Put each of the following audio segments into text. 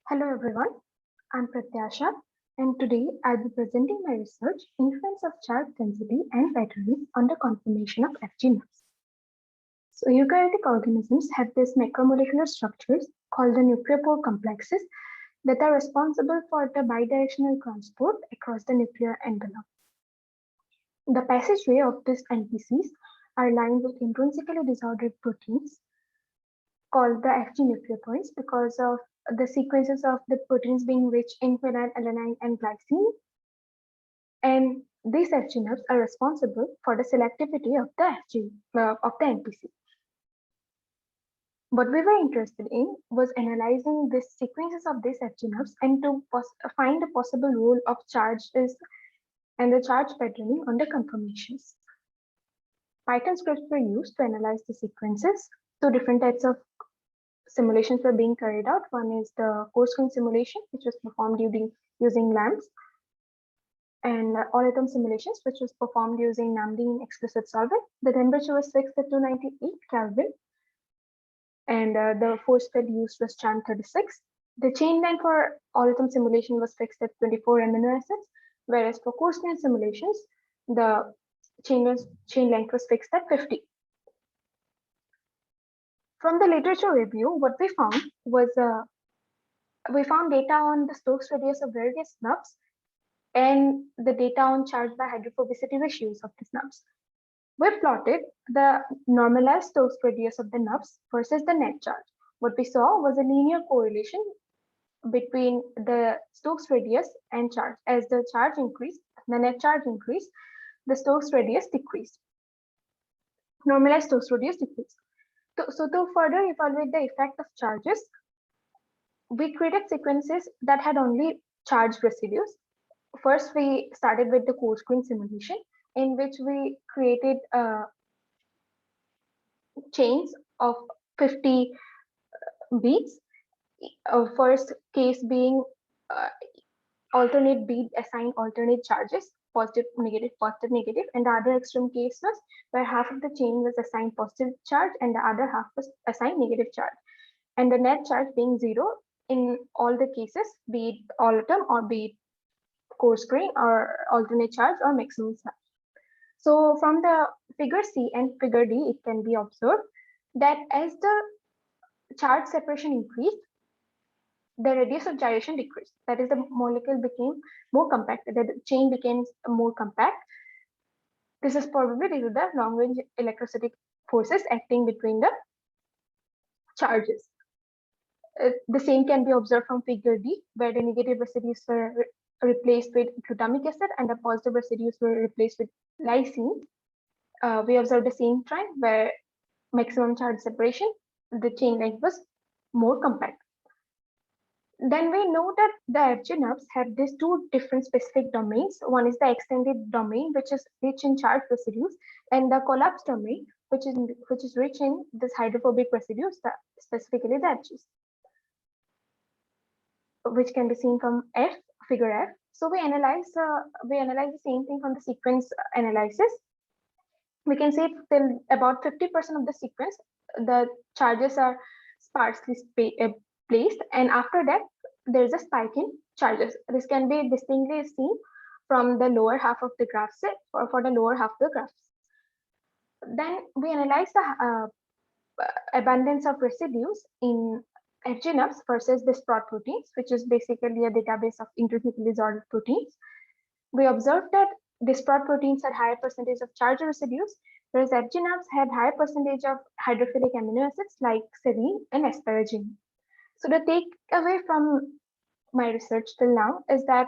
Hello everyone, I'm Pratyasha and today I'll be presenting my research influence of charge density and patterning on the conformation of FG nerves. So eukaryotic organisms have these macromolecular structures called the nucleopore complexes that are responsible for the bidirectional transport across the nuclear envelope. The passageway of these NPCs are lined with intrinsically disordered proteins called the FG nucleopoints because of the sequences of the proteins being rich in phenylalanine and glycine. And these FG nerves are responsible for the selectivity of the NPC. What we were interested in was analyzing the sequences of these FG nerves and to find the possible role of charges and the charge patterning on the conformations. Python scripts were used to analyze the sequences. Two different types of simulations were being carried out. One is the coarse grain simulation, which was performed using LAMMPS, and all-atom simulations, which was performed using NAMD explicit solvent. The temperature was fixed at 298 Kelvin, and the force field used was CHARMM 36. The chain length for all-atom simulation was fixed at 24 amino acids, whereas for coarse grain simulations, the chain length was fixed at 50. From the literature review, what we found was we found data on the Stokes radius of various nubs and the data on charge by hydrophobicity ratios of these nubs. We plotted the normalized Stokes radius of the nubs versus the net charge. What we saw was a linear correlation between the Stokes radius and charge. As the charge increased, the net charge increased, the Stokes radius decreased. Normalized Stokes radius decreased. So to further evaluate the effect of charges, we created sequences that had only charged residues. First, we started with the coarse grain simulation, in which we created chains of 50 beads. First case being alternate bead assign alternate charges, positive, negative, and the other extreme case was where half of the chain was assigned positive charge and the other half was assigned negative charge, and the net charge being 0 in all the cases, be it all-atom or be it coarse grain or alternate charge or maximum charge. So from the figure C and figure D, it can be observed that as the charge separation increased, the radius of gyration decreased. That is, the molecule became more compact, the chain became more compact. This is probably due to the long-range electrostatic forces acting between the charges. The same can be observed from figure D, where the negative residues were replaced with glutamic acid and the positive residues were replaced with lysine. We observed the same trend where maximum charge separation, the chain length was more compact. Then we know that the FG nerves have these two different specific domains. One is the extended domain, which is rich in charged residues, and the collapsed domain, which is rich in this hydrophobic residues, specifically the FGs, which can be seen from figure F. So we analyze the same thing from the sequence analysis. We can say till about 50% of the sequence, the charges are sparsely placed, and after that, there is a spike in charges. This can be distinctly seen from the lower half of the graph set or for the lower half of the graphs. Then we analyze the abundance of residues in FG nerves versus the SPROT proteins, which is basically a database of intrinsically disordered proteins. We observed that the SPROT proteins had higher percentage of charge residues, whereas FG nerves had higher percentage of hydrophilic amino acids like serine and asparagine. So the takeaway from my research till now is that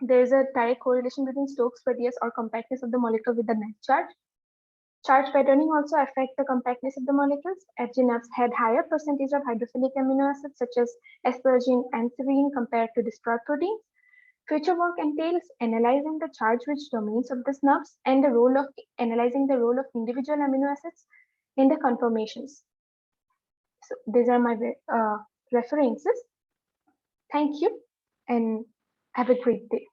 there is a direct correlation between Stokes radius or compactness of the molecule with the net charge. Charge patterning also affect the compactness of the molecules. FG nerves had higher percentage of hydrophilic amino acids such as asparagine and serine compared to the SPROT proteins. Future work entails analyzing the charge-rich domains of these nerves and analyzing the role of individual amino acids in the conformations. So these are my references. Thank you and have a great day.